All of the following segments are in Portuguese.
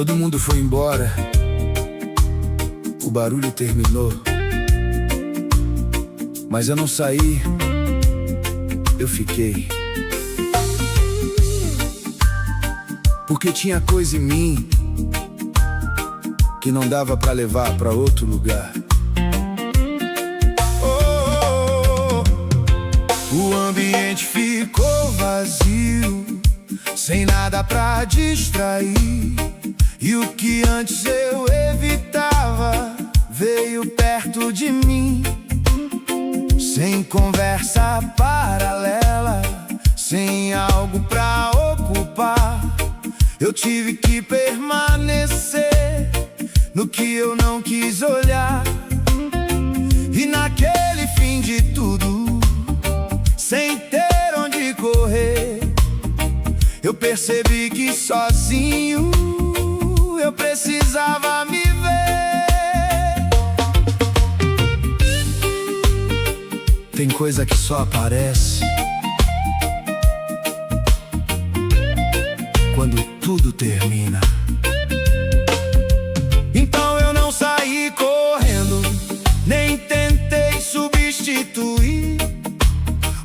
Todo mundo foi embora, o barulho terminou, mas eu não saí, eu fiquei. Porque tinha coisa em mim que não dava pra levar pra outro lugar. O ambiente ficou vazio, sem nada pra distrair. E o que antes eu evitava veio perto de mim. Sem conversa paralela, sem algo pra ocupar, eu tive que permanecer no que eu não quis olhar. E naquele fim de tudo, sem ter onde correr, eu percebi que sozinho eu precisava me ver. Tem coisa que só aparece quando tudo termina. Então eu não saí correndo, nem tentei substituir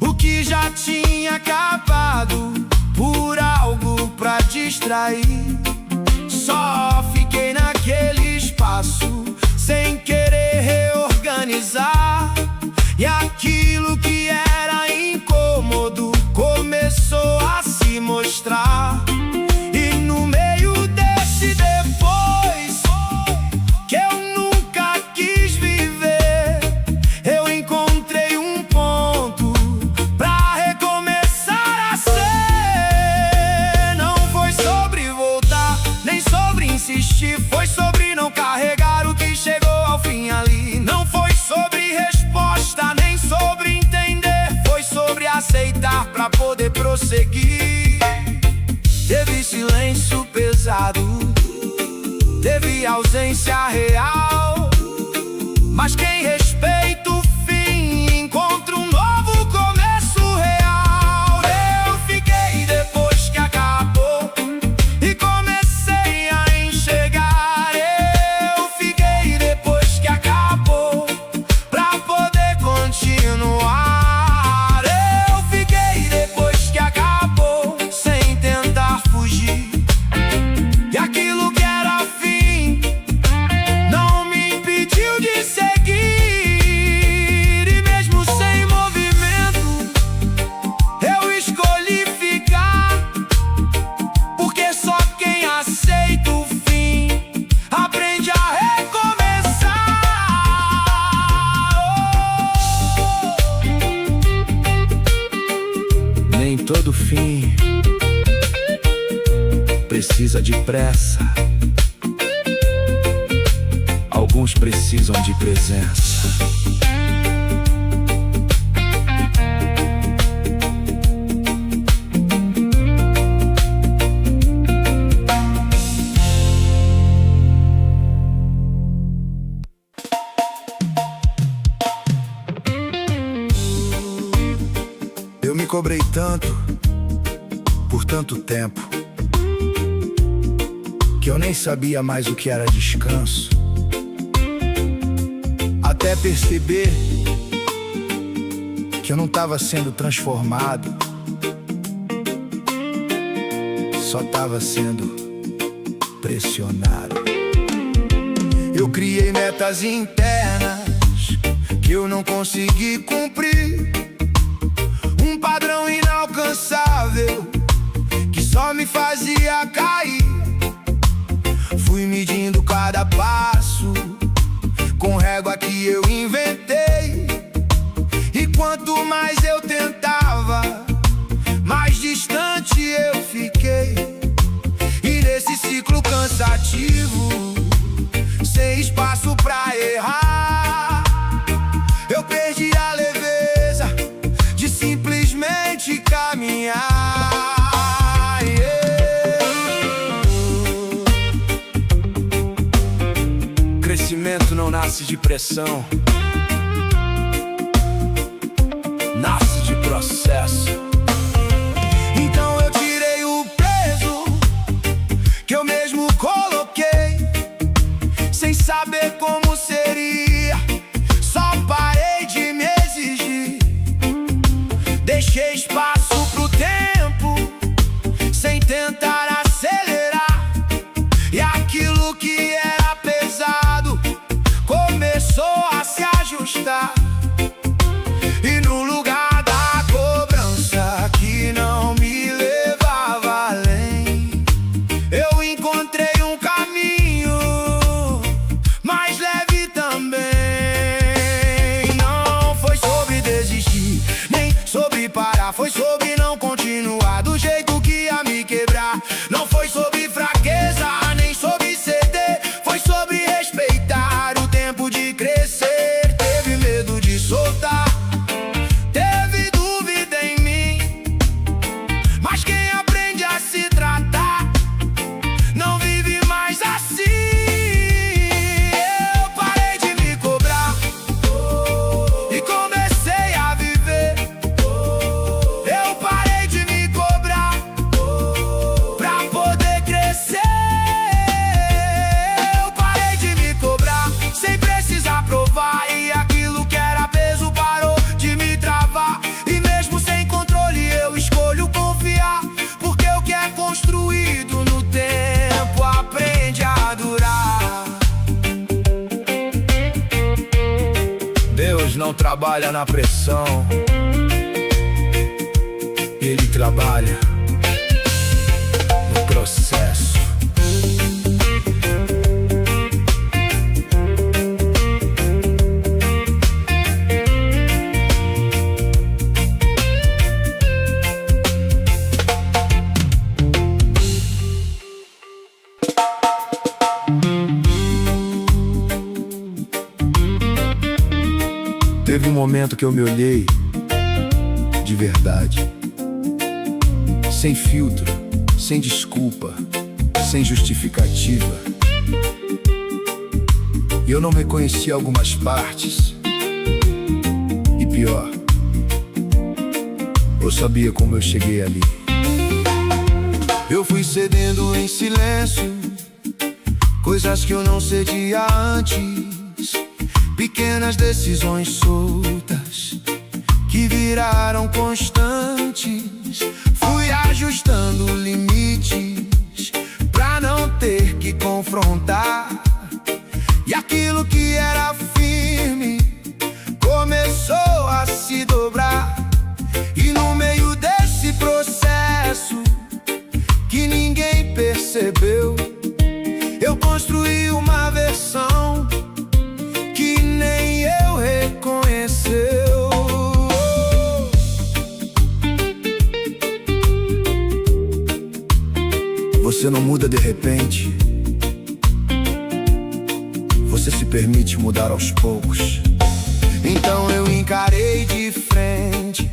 o que já tinha acabado por algo pra distrair. Só fiquei naquele espaço, sem querer reorganizar. E aquilo que era incômodo começou a se mostrar. E no meio desse depois, que eu nunca quis viver, eu encontrei um ponto pra recomeçar a ser. Não foi sobre voltar, nem sobre insistir, foi sobre não carregar o que chegou ao fim ali. Não foi sobre resposta, nem sobre entender, foi sobre aceitar pra poder prosseguir. Teve silêncio pesado, teve ausência real, mas quem respeita o fim encontra um novo começo real. Eu fiquei depois que acabou e comecei a enxergar. Eu fiquei depois que acabou pra poder continuar. Eu fiquei depois que acabou, sem tentar fugir. E aquilo que era fim não me impediu de seguir. E mesmo sem movimento, eu escolhi ficar, porque só quem aceita o fim aprende a recomeçar. Nem todo fim precisa de pressa, alguns precisam de presença. Eu me cobrei tanto, por tanto tempo, que eu nem sabia mais o que era descanso. Até perceber que eu não estava sendo transformado, só estava sendo pressionado. Eu criei metas internas que eu não consegui cumprir, um padrão inalcançável que só me fazia cair. Fui medindo cada passo com régua que eu inventei, e quanto mais eu tentava, mais distante eu fiquei. E nesse ciclo cansativo, sem espaço pra errar, eu perdi a leveza de simplesmente caminhar. Crescimento não nasce de pressão, nasce de processo. Então eu tirei o peso que eu mesmo coloquei. deixei espaço pro tempo, sem tentar acelerar. E aquilo que era pesado começou a se ajustar. E no lugar da cobrança que não me levava além, eu encontrei um caminho mais leve também. Não foi sobre desistir, nem sobre parar, foi sobre não continuar do jeito que ia me quebrar. Não foi sobre fraqueza, nem sobre ceder, foi sobre respeitar o tempo de crescer. Teve medo de soltar, teve dúvida em mim, mas quem aprende a se tratar não vive mais assim. Eu parei de me cobrar e comecei a viver. Eu parei de me cobrar pra poder crescer. Eu parei de me cobrar sem precisar provar, e aquilo que era peso parou de me travar. E mesmo sem controle eu escolho confiar, porque o que é construído no tempo aprende a durar. Deus não trabalha na pressão, Ele trabalha no processo. Teve um momento que eu me olhei de verdade, sem filtro, sem desculpa, sem justificativa. E eu não reconheci algumas partes. E pior, eu sabia como eu cheguei ali. Eu fui cedendo em silêncio coisas que eu não cedia antes. Pequenas decisões soltas que viraram constantes. Fui ajustando limites pra não ter que confrontar. E aquilo que era firme começou a se dobrar. E no meio desse processo que ninguém percebeu, eu construí uma versão que nem eu reconheceu. Você não muda de repente, você se permite mudar aos poucos. Então eu encarei de frente,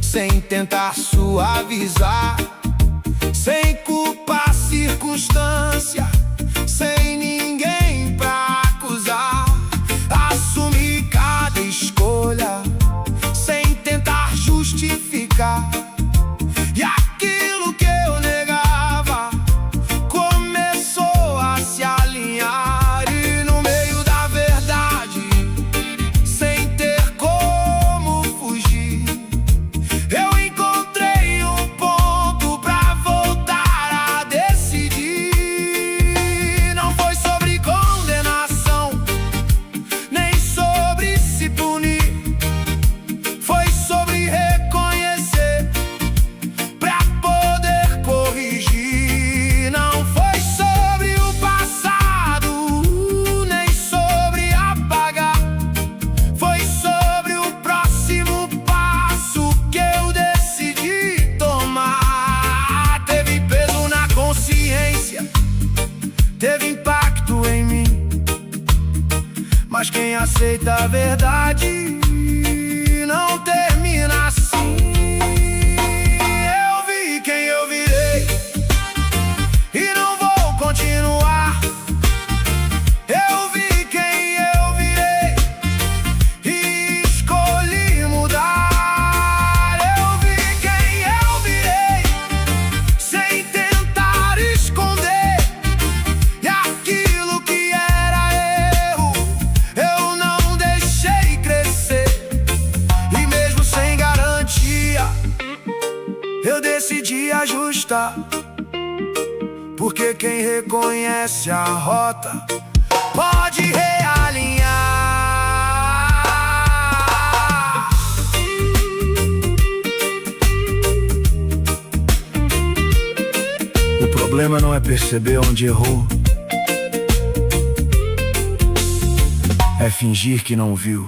sem tentar suavizar, sem culpar a circunstância, sem ninguém pra acusar. Assumi cada escolha, sem tentar justificar. E aquilo que eu negava começou a se alinhar. E no meio da verdade, sem ter como fugir, eu encontrei um ponto pra voltar a decidir. Não foi sobre condenação, nem sobre se punir, foi sobre reconhecer pra poder corrigir. Não foi sobre o passado, nem sobre apagar, foi sobre o próximo passo que eu decidi tomar. Teve peso na consciência, teve impacto em mim, mas quem aceita a verdade não termina assim. Eu vi quem eu virei e não vou continuar. Eu vi quem eu virei e escolhi mudar. Eu vi quem eu virei sem tentar esconder. E aquilo que era erro eu não deixei crescer. eu decidi ajustar, porque quem reconhece a rota pode realinhar. O problema não é perceber onde errou, é fingir que não viu.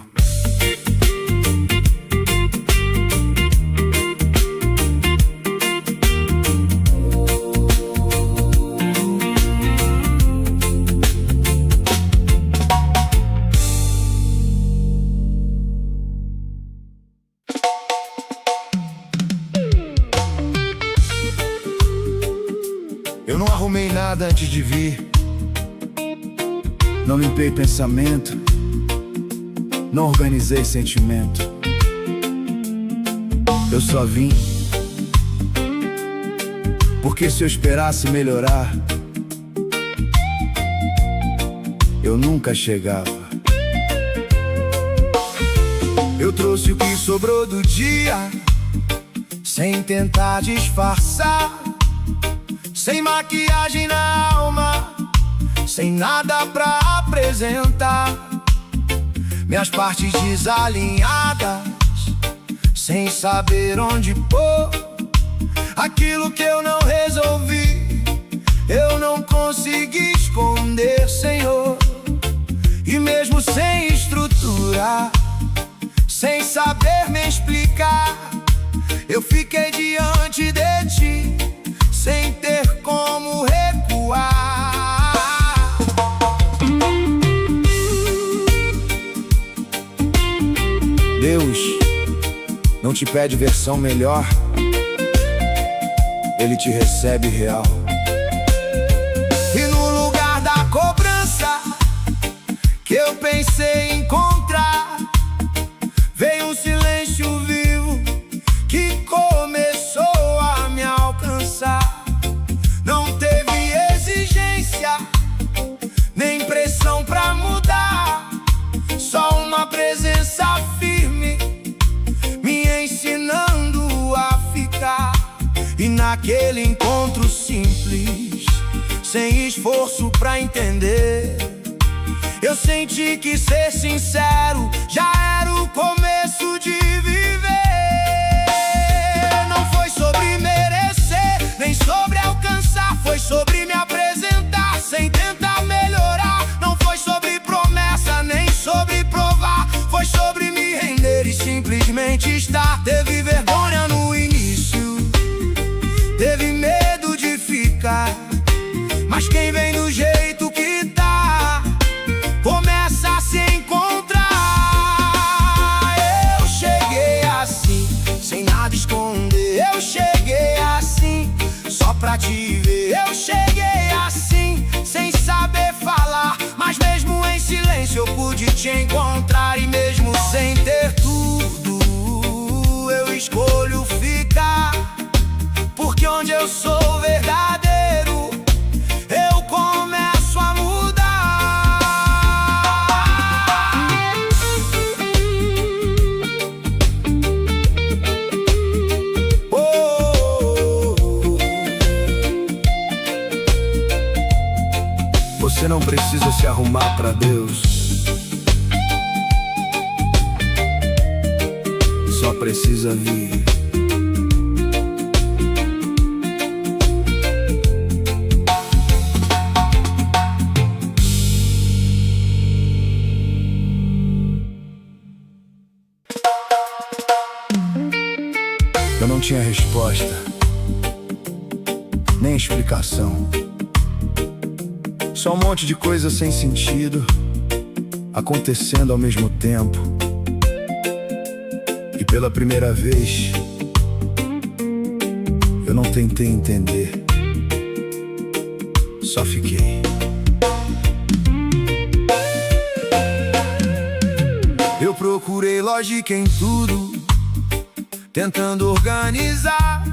Eu não arrumei nada antes de vir, não limpei pensamento, não organizei sentimento. Eu só vim porque se eu esperasse melhorar, eu nunca chegava. Eu trouxe o que sobrou do dia, sem tentar disfarçar, sem maquiagem na alma, sem nada pra apresentar. Minhas partes desalinhadas, sem saber onde pôr. Aquilo que eu não resolvi, eu não consegui esconder, Senhor. E mesmo sem estrutura, sem saber me explicar, eu fiquei diante de Ti, sem ter como recuar. Deus não te pede versão melhor, Ele te recebe real. E no lugar da cobrança que eu pensei encontrar, veio um silêncio vivo que começou a me alcançar. Não teve exigência, nem pressão pra mudar, só uma presença firme me ensinando a ficar. E naquele encontro simples, sem esforço pra entender, eu senti que ser sincero já era o começo de viver. Não foi sobre merecer, nem sobre alcançar, foi sobre me apresentar sem tentar melhorar. Não foi sobre promessa, nem sobre provar, foi sobre me render e simplesmente estar. Teve vergonha no início, teve medo de ficar, mas quem vem do jeito que tá, começa a se encontrar. Eu cheguei assim, sem nada esconder. Eu cheguei assim, só pra te ver. Eu cheguei assim, sem saber falar, mas mesmo em silêncio eu pude te encontrar. E mesmo sem ter tudo, eu escolho ficar, porque onde eu sou verdadeiro, eu começo a mudar. Você não precisa se arrumar pra Deus, só precisa vir. Eu não tinha resposta, nem explicação, só um monte de coisa sem sentido acontecendo ao mesmo tempo. E pela primeira vez eu não tentei entender, só fiquei. Eu procurei lógica em tudo, tentando organizar,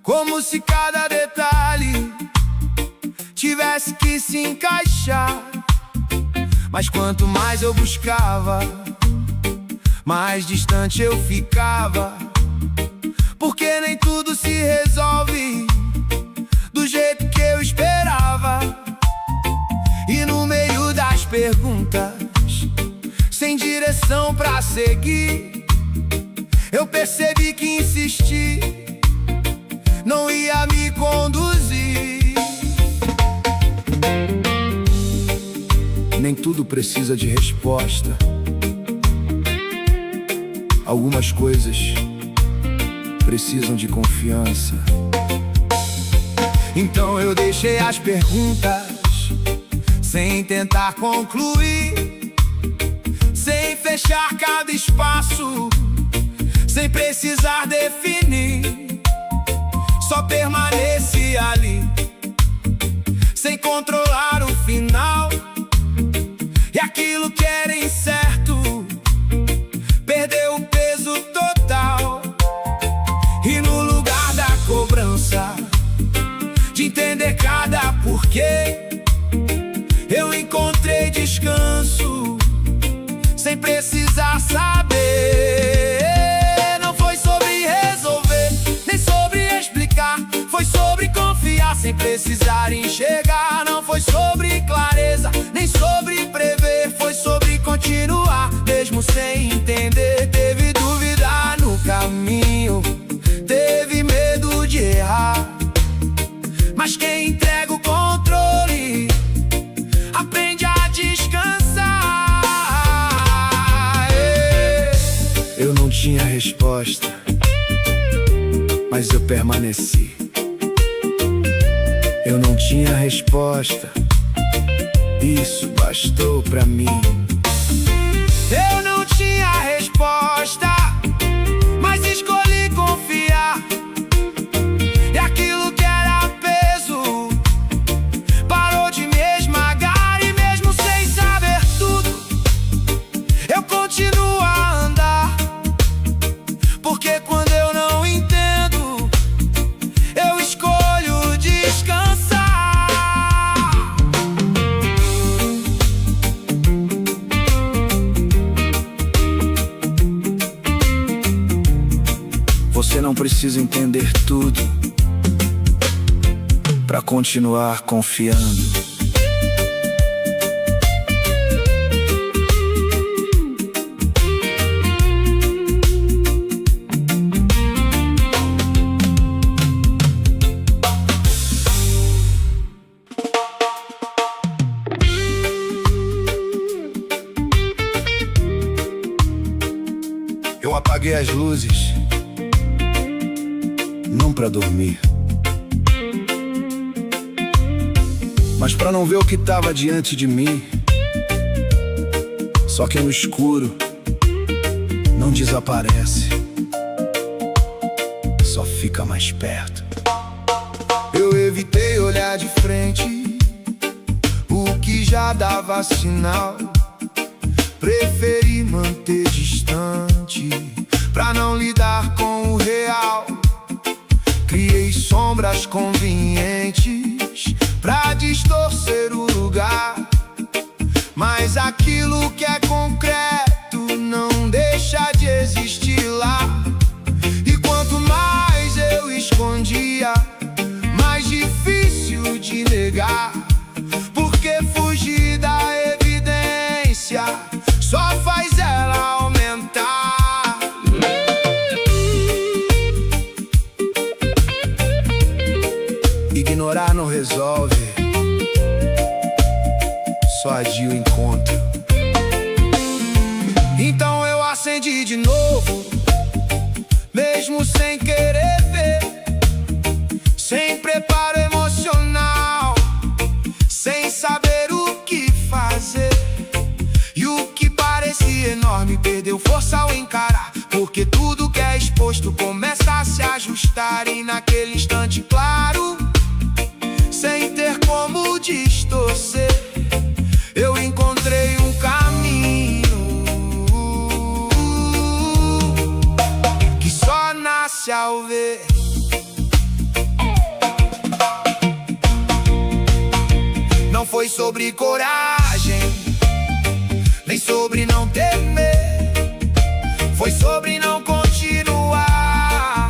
como se cada detalhe tivesse que se encaixar. Mas quanto mais eu buscava, mais distante eu ficava, porque nem perguntas, sem direção pra seguir. Eu percebi que insistir não ia me conduzir. Nem tudo precisa de resposta. Algumas coisas precisam de confiança. Então eu deixei as perguntas sem tentar concluir, sem fechar cada espaço, sem precisar definir. Só permaneci ali, sem controlar o final. E aquilo que era incerto perdeu o peso total. E no lugar da cobrança, de entender cada porquê, eu encontrei descanso, sem precisar saber. Não foi sobre resolver, nem sobre explicar. Foi sobre confiar, sem precisar enxergar. Não foi sobre clareza, nem sobre prever. Foi sobre continuar, mesmo sem entender. Teve dúvida no caminho, teve medo de errar. Mas quem entrega o controle aprende a descansar. Eu não tinha resposta, mas eu permaneci. Eu não tinha resposta, isso bastou pra mim. Eu não tinha resposta, mas escolhi confiar. E aquilo que era peso parou de me esmagar. E mesmo sem saber tudo, eu continuo a andar. Porque quando eu não entendo, eu escolho descansar. Você não precisa entender tudo pra continuar confiando. Eu apaguei as luzes, não pra dormir, mas pra não ver o que tava diante de mim. Só que no escuro não desaparece, só fica mais perto. Eu evitei olhar de frente, o que já dava sinal. Preferi manter distante, pra não lidar com o real. Criei sombras convenientes pra distorcer o lugar. Mas aquilo que é concreto não deixa de existir lá. E quanto mais eu escondia, mais difícil de negar. Porque fugir da evidência só faz ela aumentar. Ignorar não resolve, só adia o encontro. Então eu acendi de novo, mesmo sem querer ver, sem preparo emocional, sem saber o que fazer. E o que parecia enorme perdeu força ao encarar, porque tudo que é exposto começa a se ajustar. E naquele instante claro, sem ter como distorcer, eu encontrei um caminho que só nasce ao ver. Não foi sobre coragem, nem sobre não temer. Foi sobre não continuar,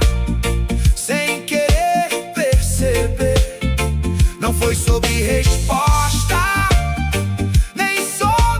sem querer perceber. Não foi sobre resposta, nem sobre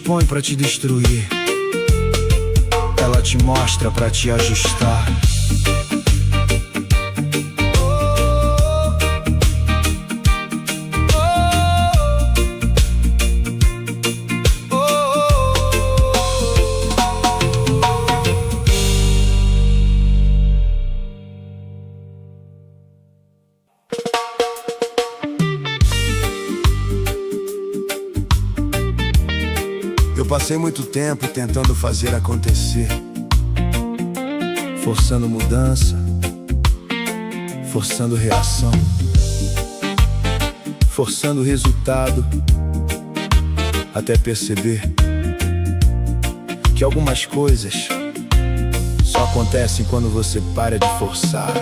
expõe pra te destruir, ela te mostra pra te ajustar. Eu passei muito tempo tentando fazer acontecer, forçando mudança, forçando reação, forçando resultado, até perceber que algumas coisas só acontecem quando você para de forçar.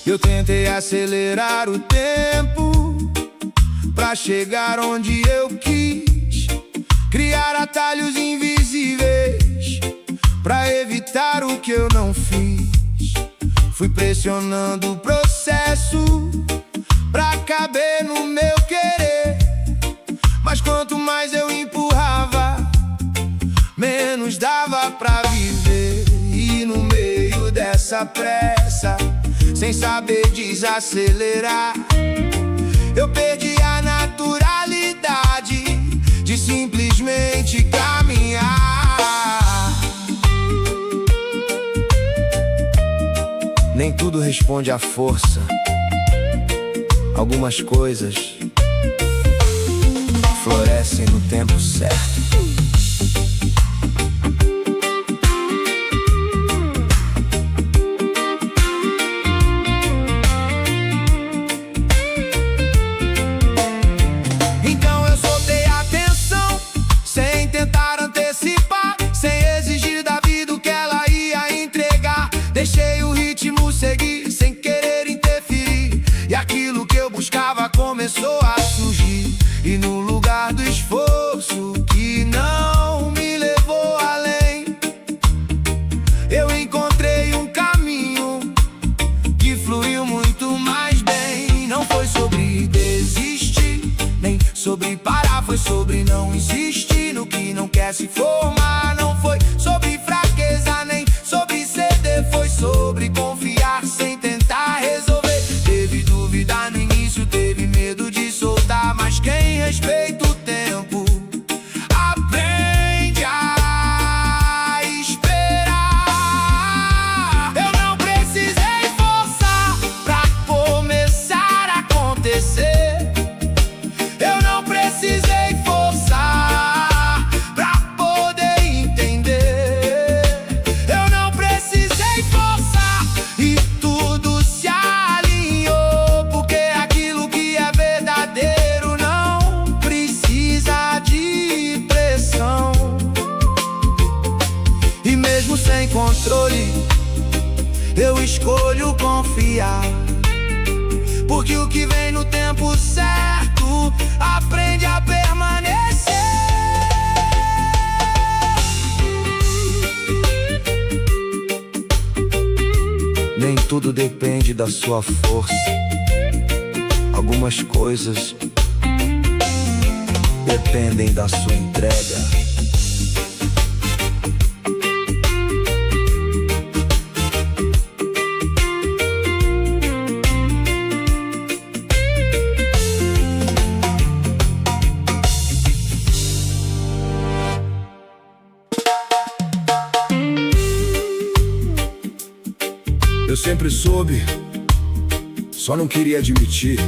Eu tentei acelerar o tempo pra chegar onde eu quis, criar atalhos invisíveis pra evitar o que eu não fiz. Fui pressionando o processo pra caber no meu querer, mas quanto mais eu empurrava, menos dava pra viver. E no meio dessa pressa, sem saber desacelerar, eu perdi a naturalidade de simplesmente caminhar. Nem tudo responde à força. Algumas coisas florescem no tempo certo. Deixei o ritmo seguir, sem querer interferir, e aquilo que eu buscava começou a surgir. E no lugar do esforço que não me levou além, eu encontrei um caminho que fluiu muito mais bem. Não foi sobre desistir, nem sobre parar, foi sobre não insistir no que não quer se formar. Não foi sobre fraqueza, nem sobre ceder, foi sobre confiar sem tentar resolver. Teve dúvida no início, teve medo de soltar, mas quem respeita o tempo aprende a esperar. Eu não precisei forçar pra começar a acontecer. Eu não precisei forçar pra poder entender. Eu não precisei forçar e tudo se alinhou, porque aquilo que é verdadeiro não precisa de pressão. E mesmo sem controle, eu escolho confiar, porque o que vem no tempo certo aprende a permanecer. Nem tudo depende da sua força. Algumas coisas dependem da sua entrega. Eu sempre soube, só não queria admitir.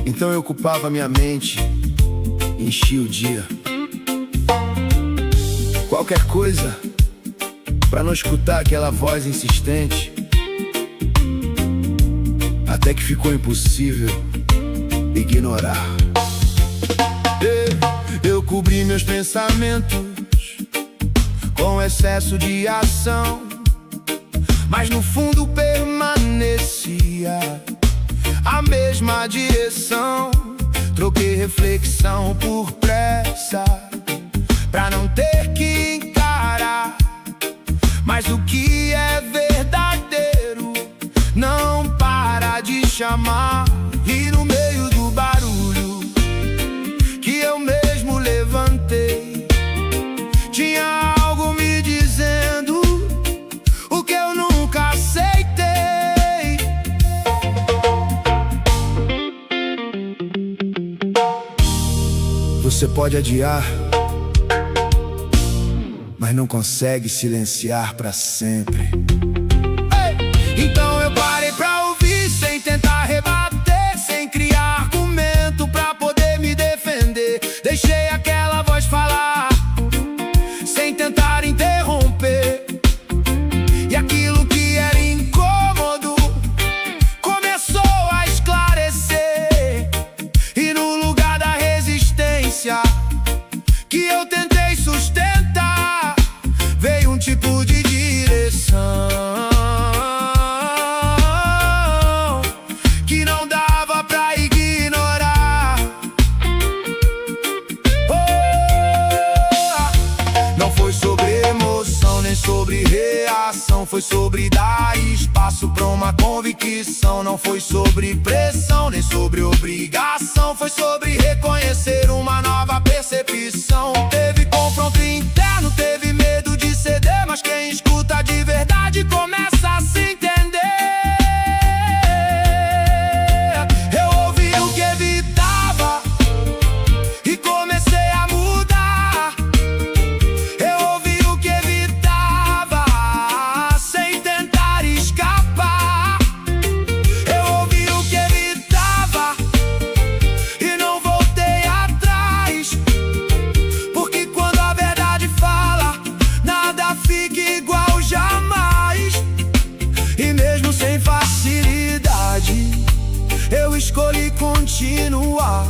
Então eu ocupava minha mente, enchia o dia. Qualquer coisa pra não escutar aquela voz insistente, até que ficou impossível ignorar. Eu cobri meus pensamentos com excesso de ação, mas no fundo permanecia a mesma direção. Troquei reflexão por pressa, pra não ter que encarar. Mas o que é verdadeiro não para de chamar. E no meio do barulho que eu mesmo levei, Você pode adiar, mas não consegue silenciar pra sempre. Então eu parei pra ouvir, sem tentar rebater, sem criar argumento pra poder me defender. Deixei aquela voz falar, sem tentar interromper. E aquilo que era incômodo começou a esclarecer. E no lugar da resistência que eu tentei sustentar, veio um tipo de direção que não dava pra ignorar. Não foi sobre emoção, nem sobre reação. Foi sobre dar espaço pra uma convicção. Não foi sobre pressão, nem sobre obrigação. Foi sobre reconhecer uma nova percepção. Teve confronto interno, teve medo de ceder, mas quem escuta de verdade começa a se entender. Eu ouvi o que evitava e comecei a mudar. Eu ouvi o que evitava sem tentar escapar. Eu ouvi o que evitava e não voltei atrás. Porque quando a verdade fala, nada fica igual jamais. E mesmo sem facilidade, eu escolhi continuar.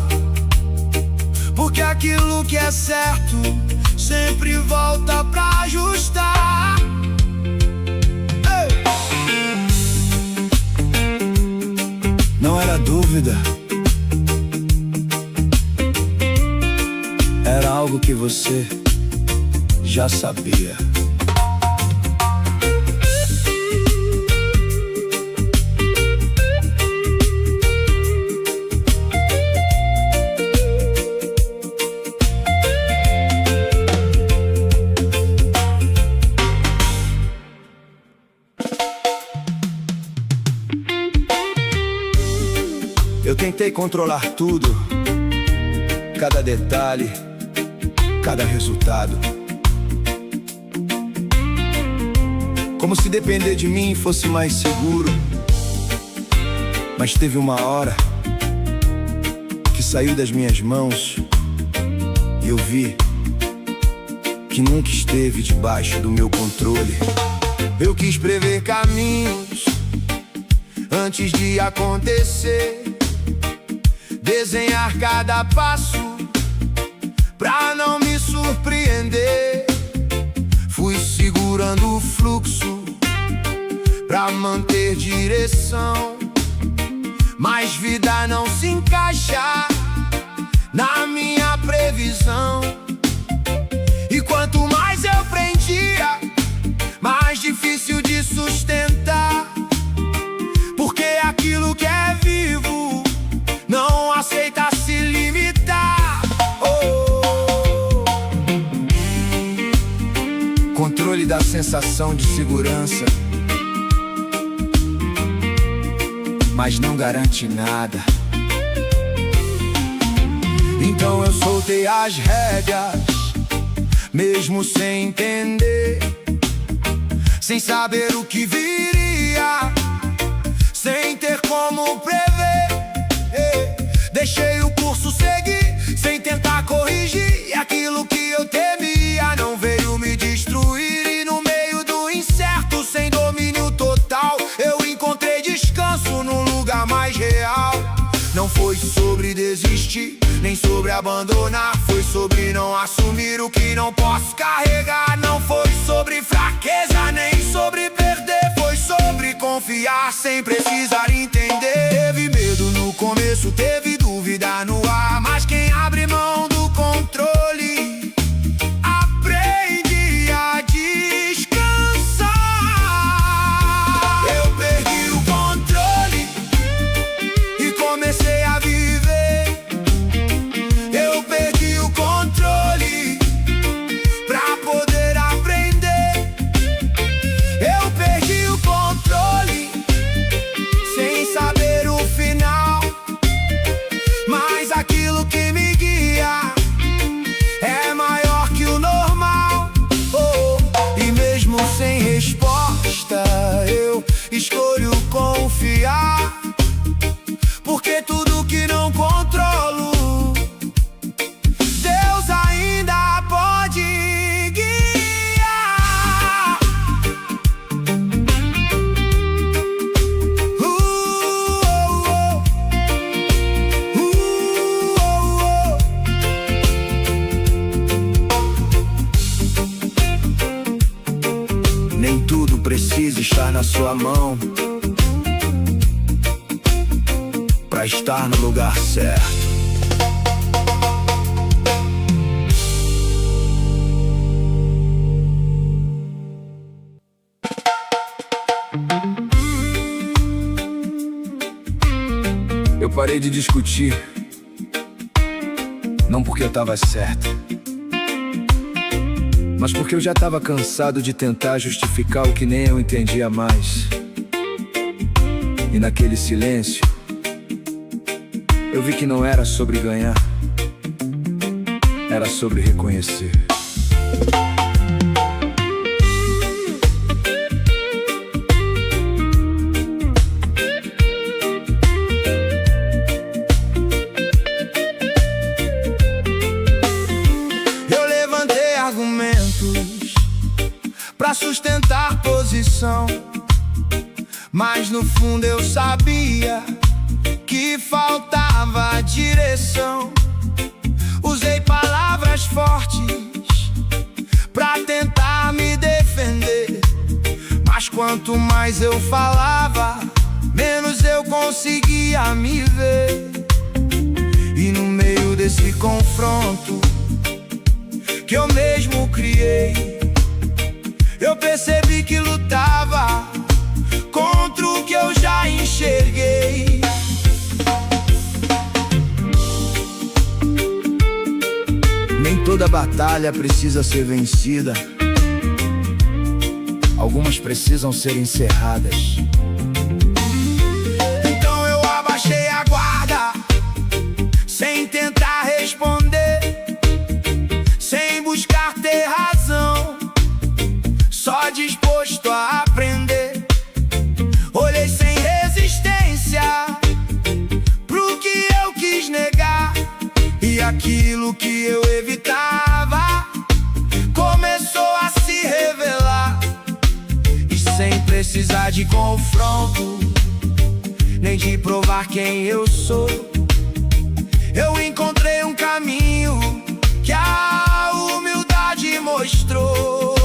Porque aquilo que é certo sempre volta pra ajustar. Ei! Não era dúvida, era algo que você já sabia. Eu tentei controlar tudo, cada detalhe, cada resultado. Como se depender de mim fosse mais seguro. Mas teve uma hora que saiu das minhas mãos e eu vi que nunca esteve debaixo do meu controle. Eu quis prever caminhos antes de acontecer, desenhar cada passo pra não me surpreender. Fui segurando o fluxo pra manter direção, mas vida não se encaixa na minha previsão. E quanto mais eu prendia, mais difícil de sustentar. Porque aquilo que é vivo não aceita se limitar. Controle da sensação de segurança, mas não garante nada. Então eu soltei as rédeas, mesmo sem entender, sem saber o que viria, sem ter como prever. Deixei o curso seguir, sem tentar corrigir. E aquilo que eu temia não veio me destruir. E no meio do incerto, sem domínio total, eu encontrei descanso num lugar mais real. Não foi sobre desistir, nem sobre abandonar. Foi sobre não assumir o que não posso carregar. Não foi sobre fraqueza, nem sobre perder. Foi sobre confiar sem precisar entender. Teve medo no começo, teve dúvida no ar, mas quem abre mão do controle aprende a descansar. Eu perdi o controle e comecei a viver. Eu perdi o controle pra poder aprender. Eu perdi o controle sem saber o final. sua mão pra estar no lugar certo. Eu parei de discutir, não porque eu tava certo, mas porque eu já tava cansado de tentar justificar o que nem eu entendia mais. E naquele silêncio, eu vi que não era sobre ganhar, era sobre reconhecer. Pra sustentar posição, mas no fundo eu sabia que faltava direção. Usei palavras fortes pra tentar me defender, mas quanto mais eu falava, menos eu conseguia me ver. E no meio desse confronto que eu mesmo criei, eu percebi que lutava contra o que eu já enxerguei. Nem toda batalha precisa ser vencida, algumas precisam ser encerradas. Então eu abaixei a guarda, sem tentar responder, sem buscar ter razão, só disposto a aprender. Olhei sem resistência pro que eu quis negar, e aquilo que eu evitava começou a se revelar. E sem precisar de confronto, nem de provar quem eu sou, eu encontrei um caminho que a humildade mostrou.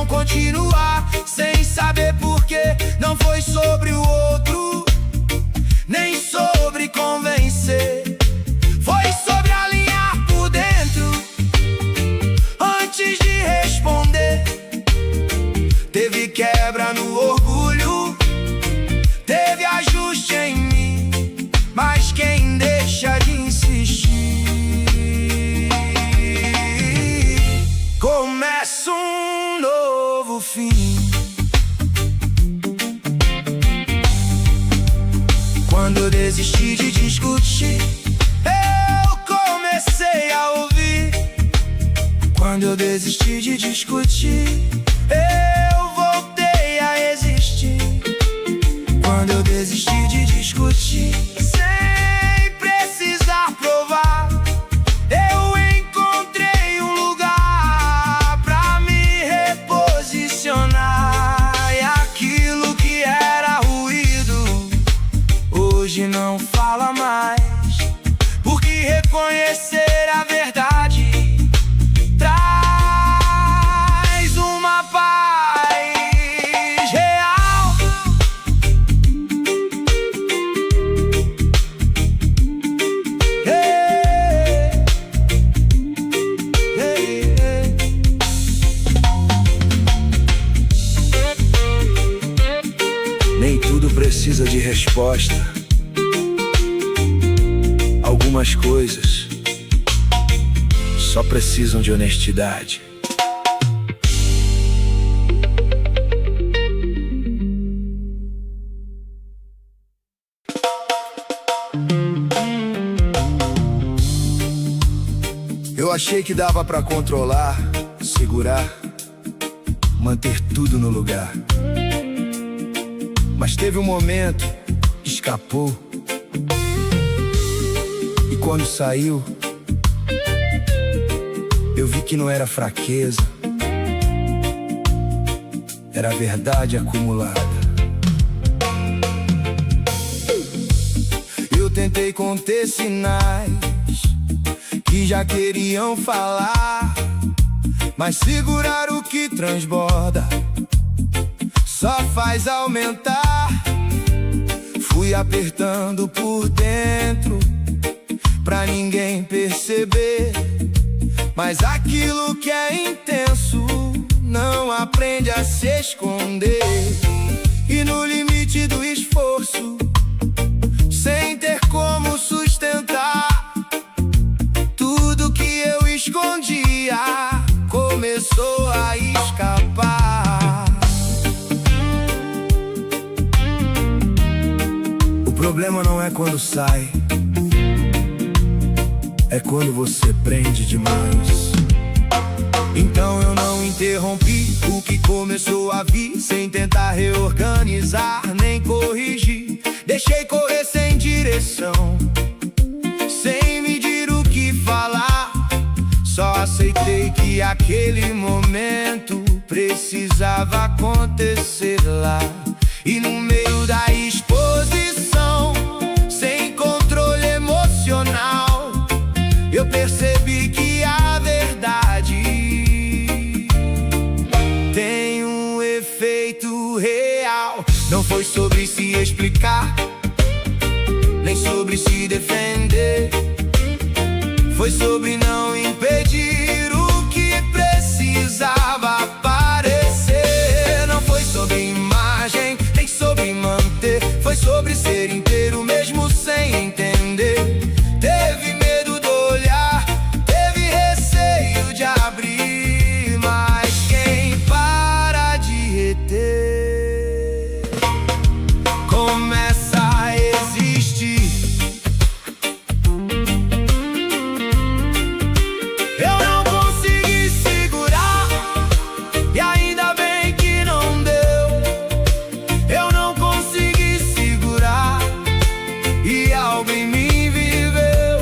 Continuar sem saber porquê. Não foi sobre o outro, nem sobre convencer. Foi sobre alinhar por dentro antes de responder. Teve quebra no orgulho, teve ajuste em mim, mas quem deixa de insistir começa um novo fim. Quando eu desisti de discutir, eu comecei a ouvir. Quando eu desisti de discutir, eu voltei a existir. Quando eu desisti de discutir, sem precisar provar, eu encontrei um lugar pra me reposicionar. E aquilo que era ruído hoje não fala mais, porque reconhecer a verdade traz uma paz real. Nem tudo precisa de resposta, algumas coisas só precisam de honestidade. Eu achei que dava pra controlar, segurar, manter tudo no lugar. Mas teve um momento, escapou, e quando saiu, eu vi que não era fraqueza, era a verdade acumulada. Eu tentei conter sinais que já queriam falar, mas segurar o que transborda só faz aumentar. Fui apertando por dentro pra ninguém perceber, mas aquilo que é intenso não aprende a se esconder. E no limite do esforço, sem ter como sustentar, tudo que eu escondia começou a escapar. O problema não é quando sai, é quando você prende demais. Então eu não interrompi o que começou a vir, sem tentar reorganizar nem corrigir. Deixei correr sem direção, sem medir o que falar. Só aceitei que aquele momento precisava acontecer lá. E no meio da exposição, sem controle emocional, eu percebi que a verdade tem um efeito real. Não foi sobre se explicar, nem sobre se defender. Foi sobre não impedir o que precisava aparecer. Não foi sobre imagem, nem sobre manter. Foi sobre ser inteiro mesmo sem entender. Teve medo do olhar, teve receio de abrir, mas quem para de reter começa a existir. Eu não consegui segurar, e ainda bem que não deu. Eu não consegui segurar, e algo em mim viveu.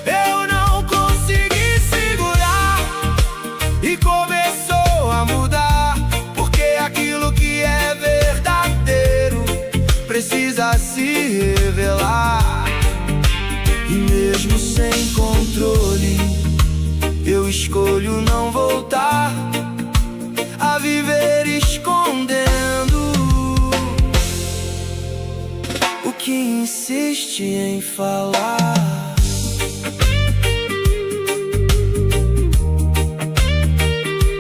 Eu não consegui segurar, e começou a mudar. Porque aquilo que é verdadeiro precisa se revelar. E mesmo sem controle, eu escolho não voltar a viver escondendo o que insiste em falar.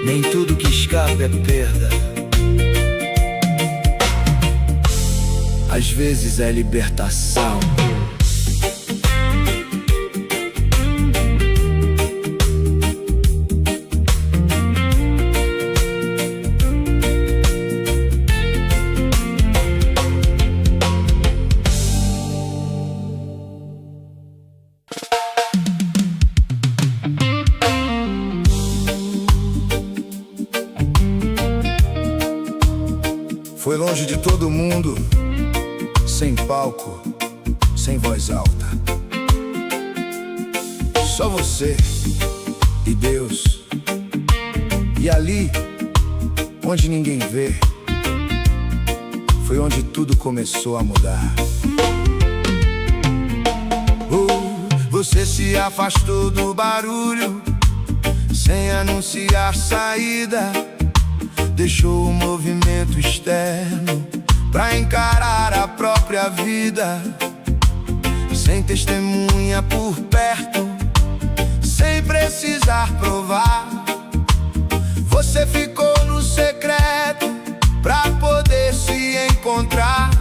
Nem tudo que escapa é perda, às vezes é libertação. Foi longe de todo mundo, sem palco, sem voz alta. Só você e Deus. E ali, onde ninguém vê, foi onde tudo começou a mudar. Você se afastou do barulho, sem anunciar saída. Deixou o movimento externo pra encarar a própria vida. Sem testemunha por perto, sem precisar provar. Você ficou no secreto pra poder se encontrar.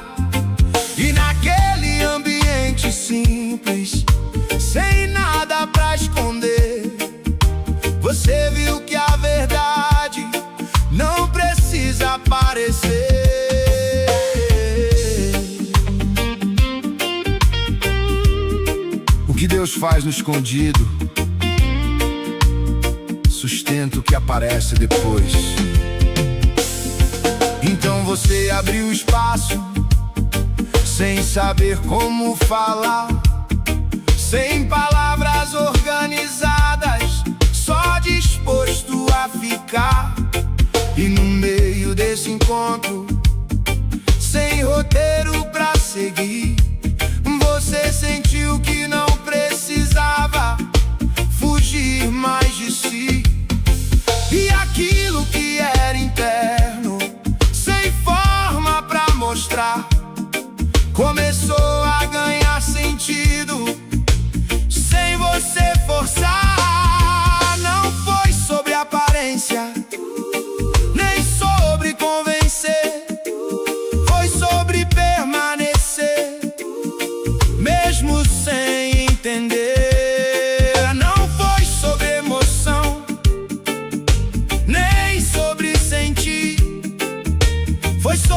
E naquele ambiente simples, sem nada pra esconder, você viu que a verdade não precisa aparecer. O que Deus faz no escondido sustenta o que aparece depois. Então você abriu espaço, sem saber como falar, sem palavras organizadas, só disposto a ficar. E no meio desse encontro, sem roteiro pra seguir, você sentiu que não precisava fugir mais de si.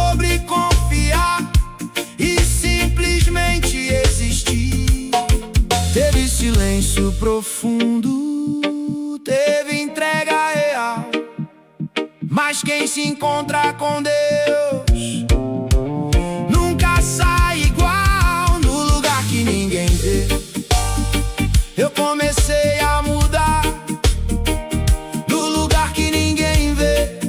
sobre confiar e simplesmente existir. Teve silêncio profundo, teve entrega real. Mas quem se encontra com Deus nunca sai igual. No lugar que ninguém vê, eu comecei a mudar. No lugar que ninguém vê,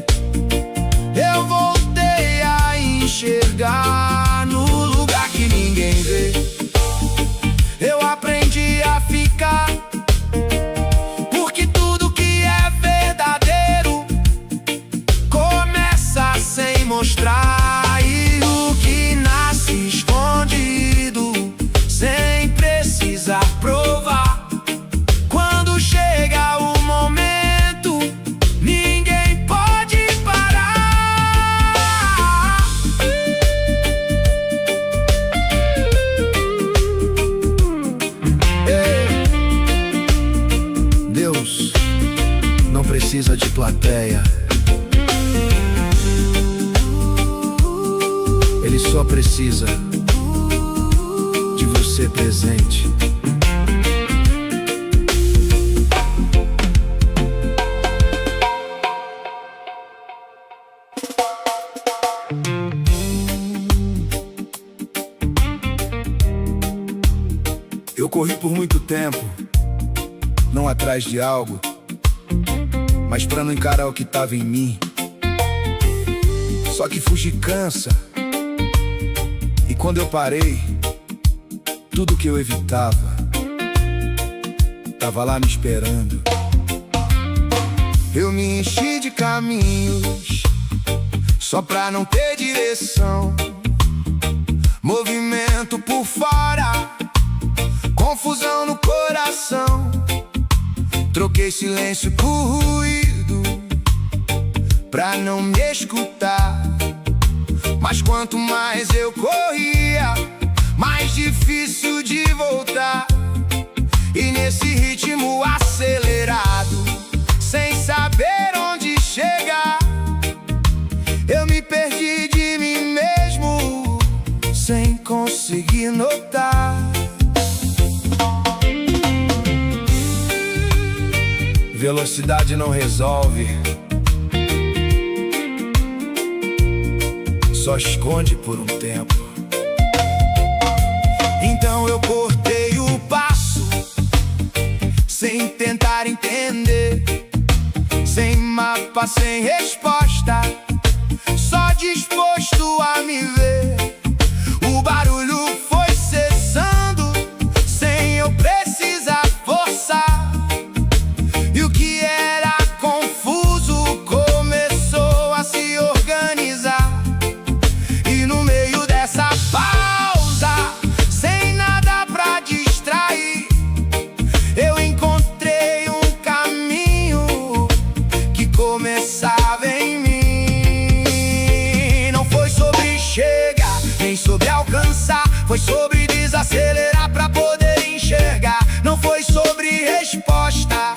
eu voltei a enxergar. No lugar que ninguém vê, eu aprendi a ficar. Porque tudo que é verdadeiro começa sem mostrar, e o que nasce escondido sem precisar provar. Quando chega o momento, ninguém pode parar. Deus não precisa de plateia, Ele só precisa de você presente. Eu corri por muito tempo, não atrás de algo, mas pra não encarar o que tava em mim. Só que fugir cansa, e quando eu parei, tudo que eu evitava tava lá me esperando. Eu me enchi de caminhos só pra não ter direção. Movimento por fora, confusão no coração. Troquei silêncio por ruído pra não me escutar. Mas quanto mais eu corria, mais difícil de voltar. E nesse ritmo acelerado, sem saber onde chegar, eu me perdi de mim mesmo, sem conseguir notar. Velocidade não resolve, só esconde por um tempo. Então eu cortei o passo, sem tentar entender, sem mapa, sem resposta, só disposto a me ver. O barulho foi cessando, sem eu precisar forçar. E o que era confuso começou a se organizar. E no meio dessa pausa, sem nada pra distrair, eu encontrei um caminho que começava em mim. Não foi sobre chegar, nem sobre alcançar, foi sobre desacelerar pra poder enxergar. Não foi sobre resposta,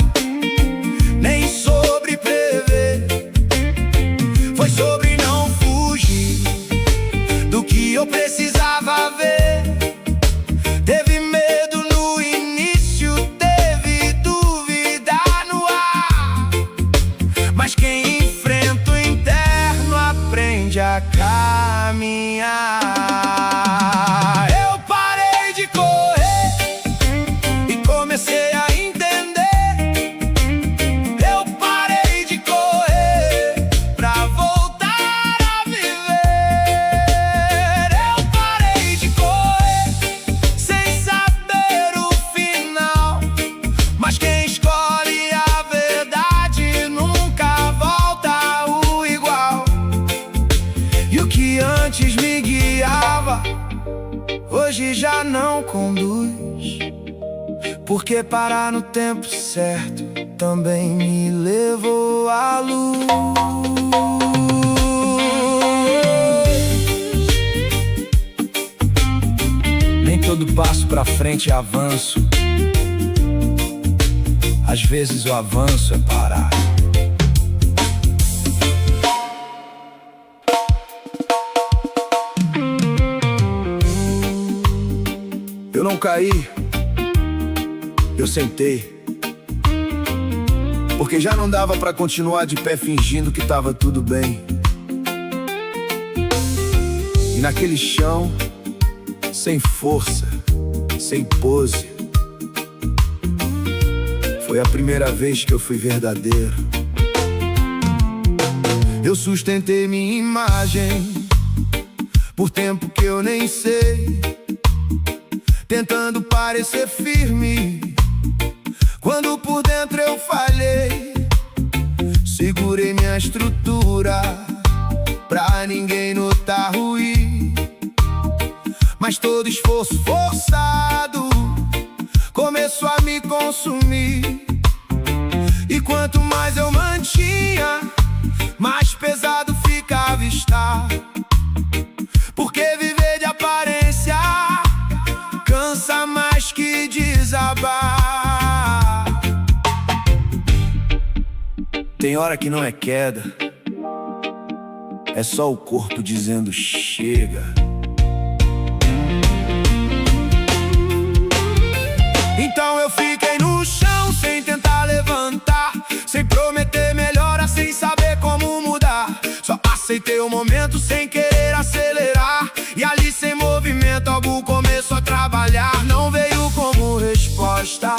nem sobre prever, foi sobre não fugir do que eu precisava ver. Teve medo no início, teve dúvida no ar, mas quem enfrenta o interno aprende a caminhar. Eu parei de correr e comecei a entender. Eu parei de correr pra voltar a viver. Eu parei de correr sem saber o final, mas quem escolhe a verdade nunca volta ao igual. E o que antes me guiava, hoje já não conduz, porque parar no tempo certo também me levou à luz. Nem todo passo pra frente é avanço, às vezes o avanço é parar. Eu não caí, eu sentei, porque já não dava pra continuar de pé fingindo que tava tudo bem. E naquele chão, sem força, sem pose, foi a primeira vez que eu fui verdadeiro. Eu sustentei minha imagem por tempo que eu nem sei, tentando parecer firme, quando por dentro eu falhei. Segurei minha estrutura pra ninguém notar ruim, mas todo esforço forçado começou a me consumir. E quanto mais eu mantinha, mais pesado ficava estar, porque viver de aparência cansa mais que desabar. Tem hora que não é queda, é só o corpo dizendo chega. Então eu fiquei no chão sem tentar levantar, sem prometer melhora, sem saber como mudar. Só aceitei o momento sem querer acelerar, e ali sem movimento algo começou a trabalhar. Não veio como resposta,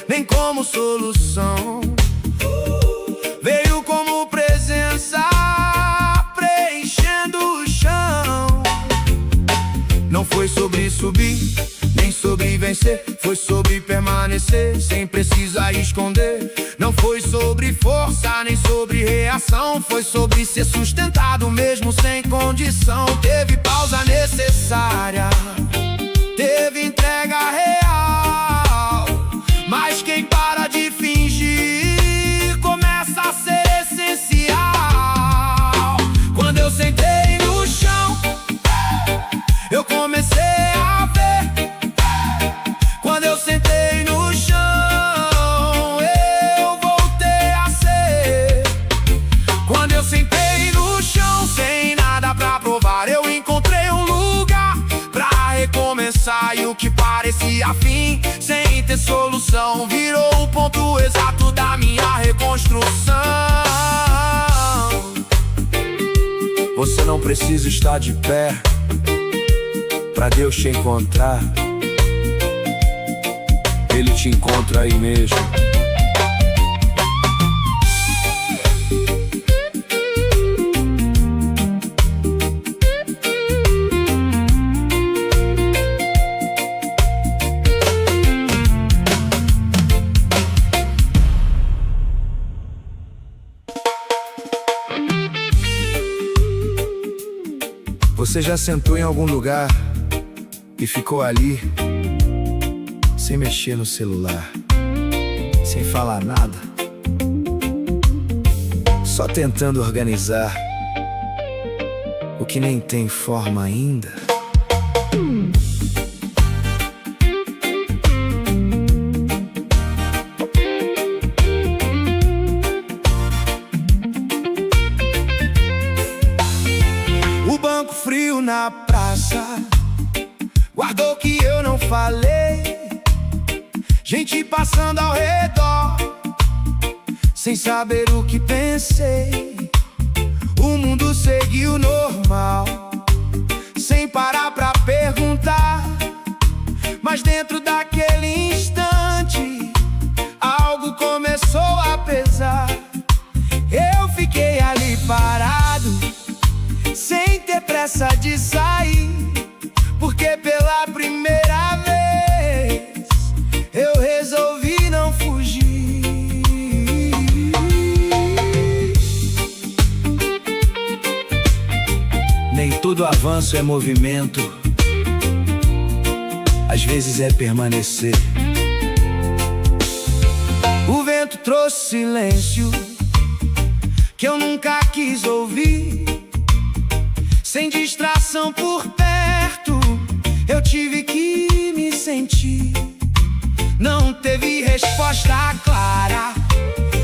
nem como solução, veio como presença, preenchendo o chão. Não foi sobre subir, nem sobre vencer, foi sobre permanecer, sem precisar esconder. Não foi sobre força, nem sobre reação, foi sobre ser sustentado mesmo sem condição. Teve pausa necessária, teve entrega real, mas quem para de fingir começa a ser essencial. Quando eu sentei no chão, eu comecei a ver. Quando eu sentei no chão, eu voltei a ser. Quando eu sentei no chão, sem nada pra provar, eu encontrei um lugar pra recomeçar. E o que parecia fim, sem ter solução, virou o ponto exato da minha reconstrução. Você não precisa estar de pé pra Deus te encontrar, Ele te encontra aí mesmo. Você já sentou em algum lugar e ficou ali, sem mexer no celular, sem falar nada, só tentando organizar o que nem tem forma ainda? O banco frio na praça guardou o que eu não falei, gente passando ao redor, sem saber o que pensei. O mundo seguiu normal, sem parar pra perguntar, mas dentro daquele instante algo começou a pesar. Eu fiquei ali parado, sem ter pressa de sair, porque pela primeira vez eu resolvi não fugir. Nem todo avanço é movimento, às vezes é permanecer. O vento trouxe silêncio que eu nunca quis ouvir. Sem distração por perto, eu tive que me sentir. Não teve resposta clara,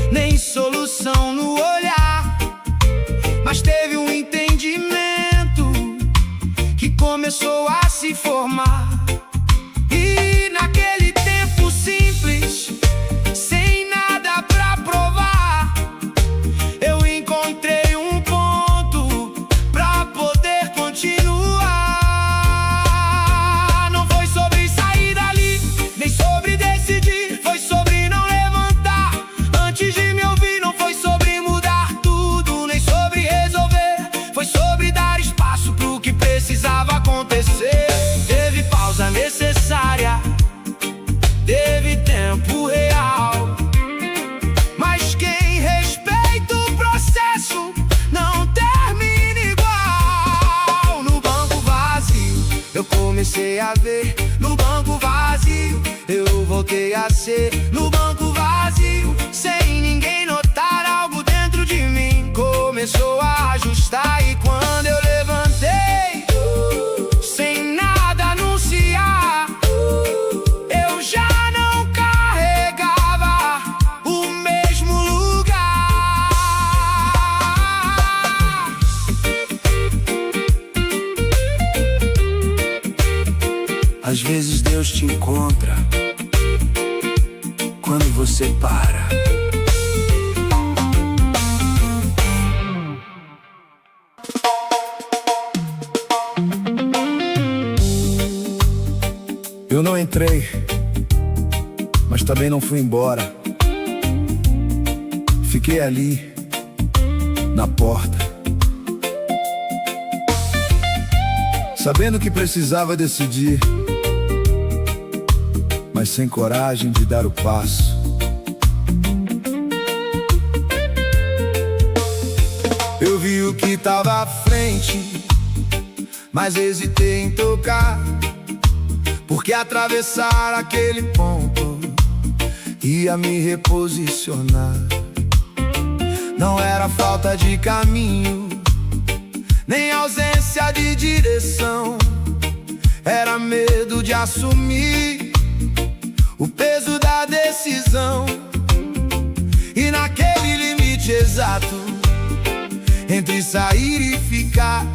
nem solução no olhar, mas teve um entendimento que começou a se formar. eu comecei a ver no banco vazio. Eu voltei a ser no banco vazio, sem ninguém notar algo dentro de mim. Começou a ajustar e quando eu levantei, sem nada anunciar, eu já não carregava o mesmo lugar. Às vezes Deus te encontra quando você para. Eu não entrei, mas também não fui embora. Fiquei ali, na porta, sabendo que precisava decidir, mas sem coragem de dar o passo. Eu vi o que tava à frente, mas hesitei em tocar, porque atravessar aquele ponto ia me reposicionar. Não era falta de caminho, nem ausência de direção, era medo de assumir o peso da decisão. E naquele limite exato entre sair e ficar,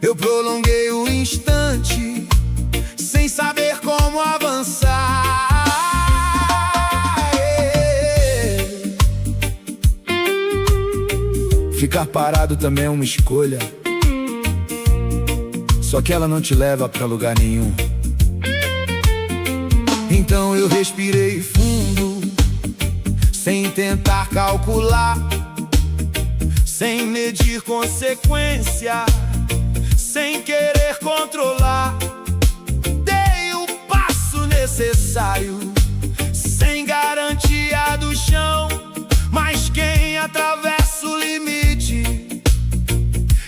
eu prolonguei o instante sem saber como avançar. Ficar parado também é uma escolha, só que ela não te leva pra lugar nenhum. Então eu respirei fundo, sem tentar calcular, sem medir consequência, sem querer controlar. Dei o passo necessário, sem garantia do chão. Mas quem atravessa o limite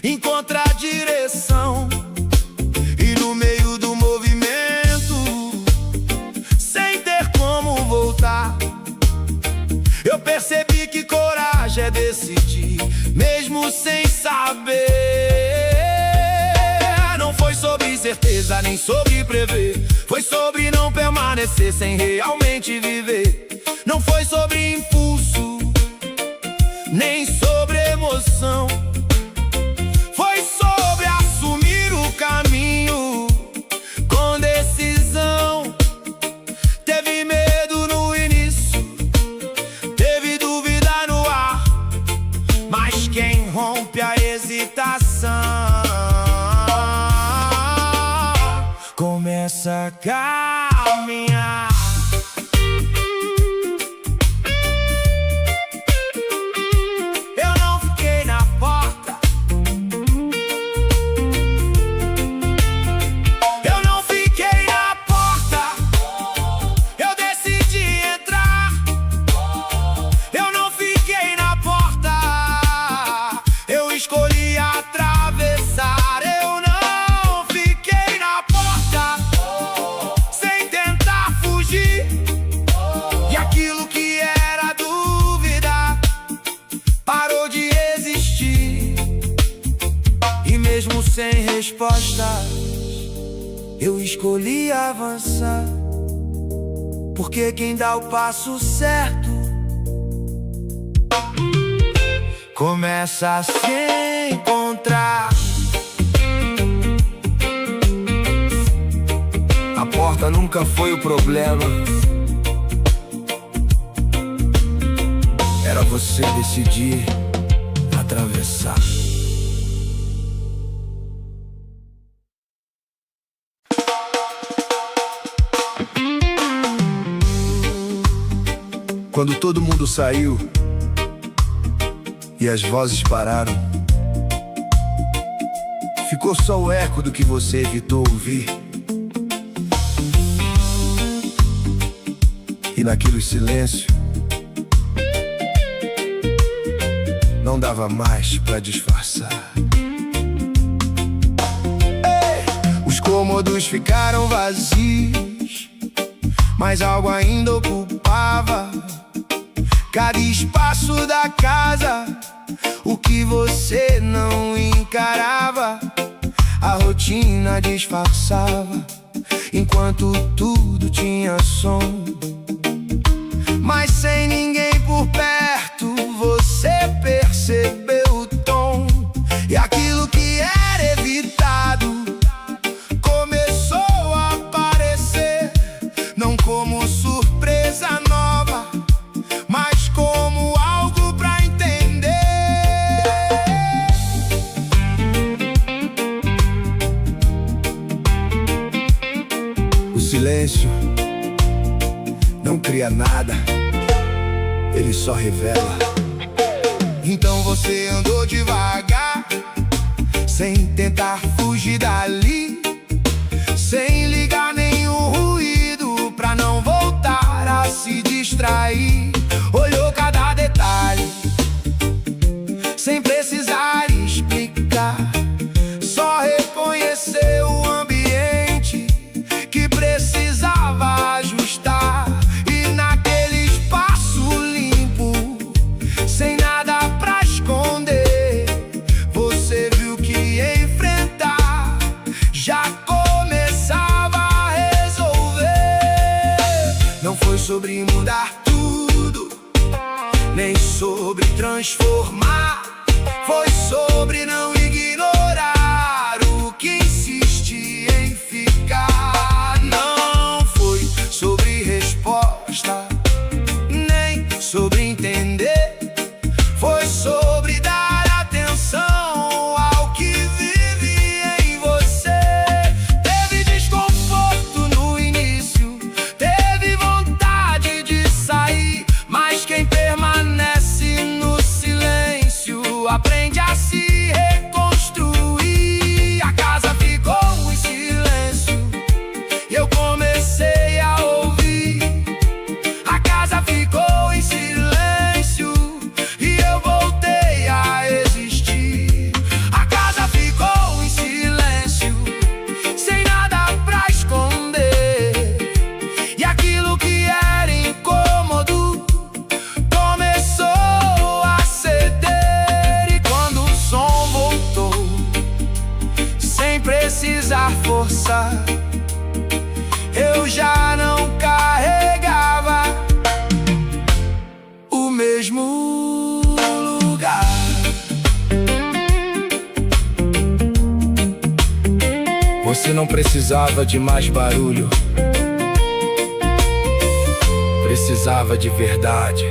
encontra a direção. E no meio do movimento, sem ter como voltar, eu percebi que coragem é decidir, mesmo sem saber. Não foi sobre certeza, nem sobre prever, foi sobre não permanecer sem realmente viver. Não foi sobre impulso, nem sobre emoção, foi sobre assumir o caminho com decisão. Teve medo no início, teve dúvida no ar, mas quem rompe a hesitação começa a caminhar. Mesmo sem respostas, eu escolhi avançar, porque quem dá o passo certo começa a se encontrar. A porta nunca foi o problema, era você decidir atravessar. Quando todo mundo saiu e as vozes pararam, ficou só o eco do que você evitou ouvir. E naquele silêncio não dava mais pra disfarçar. Ei, cômodos ficaram vazios, mas algo ainda ocupava cada espaço da casa. O que você não encarava, a rotina disfarçava, enquanto tudo tinha som. Mas sem ninguém por perto, você percebeu o tom. E aquilo que era evitado começou a aparecer, não como surpresa nova, mas como algo pra entender. O silêncio não cria nada, ele só revela. Então você andou devagar, sem tentar fugir dali, sem ligar nenhum ruído pra não voltar a se distrair. Olhou cada detalhe, sem precisar explicar, só reconheceu o ambiente que precisava ajustar. E naquele espaço limpo, sem nada pra esconder, você viu que enfrentar já começava a resolver. Não foi sobre mudar tudo, nem sobre transformar, foi sobre não ignorar o que insiste em ficar. Não foi sobre resposta, nem sobre entender, foi sobre dar atenção ao que vive em você. Teve desconforto no início, teve vontade de sair, mas quem permanece no silêncio aprende a se reconstruir. A casa ficou em silêncio e eu comecei a ouvir. A casa ficou em silêncio e eu voltei a existir. A casa ficou em silêncio, sem nada pra esconder, e aquilo que era incômodo começou a ceder. E quando o som voltou, sem precisar forçar, eu já não carregava o mesmo lugar. Você não precisava de mais barulho, precisava de verdade.